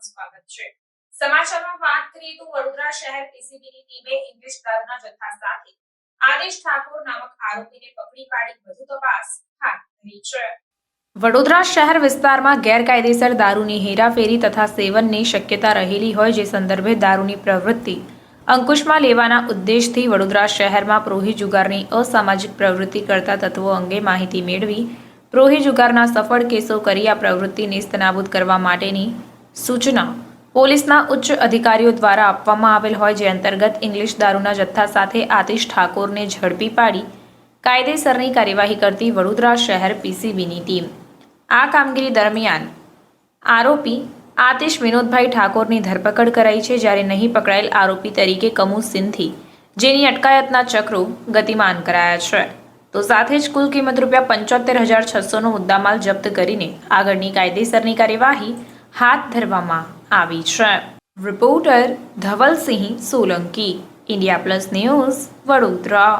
આપનું સ્વાગત છે। સમાચારમાં વાત કરીએ તો વડોદરા શહેર પીસીબીની ટીમે ઇંગ્લિશ દારૂના જથ્થા સાથે આદેશ ઠાકોર નામક આરોપીને પકડી પાડી વધુ તપાસ હાથ ધરી છે। વડોદરા શહેર વિસ્તારમાં ગેરકાયદેસર દારૂની હેરાફેરી તથા સેવનની શક્યતા રહેલી હોય જે સંદર્ભે દારૂની પ્રવૃત્તિ અંકુશમાં લેવાના ઉદ્દેશથી વડોદરા શહેરમાં પ્રોહી જુગારની અસામાજિક પ્રવૃત્તિ કરતા તત્વો અંગે માહિતી મેળવી પ્રોહી જુગારના સફળ કેસો કરી આ પ્રવૃત્તિ નેસ્તનાબૂદ કરવા માટેની સૂચના પોલીસના ઉચ્ચ અધિકારીઓ દ્વારા આપવામાં આવેલ હોય જે અંતર્ગત ઇંગ્લિશ દારૂના જથ્થા સાથે આતિશ ઠાકોરને ઝડપી પાડી કાયદેસરની કાર્યવાહી કરતી વડોદરા શહેર પીસીબીની ટીમ આ કામગીરી દરમિયાન આરોપી આતિશ વિનોદભાઈ ઠાકોરની ધરપકડ કરાઈ છે જ્યારે નહીં પકડાયેલ આરોપી તરીકે કમુ સિંધી જેની અટકાયતના ચક્રો ગતિમાન કરાયા છે તો સાથે જ કુલ કિંમત ₹75,600નો મુદ્દામાલ જપ્ત કરીને આગળની કાયદેસરની કાર્યવાહી હાથ ધરવામાં આવી છે। Reporter Dhavalsinh Solanki, India plus news, Vadodara.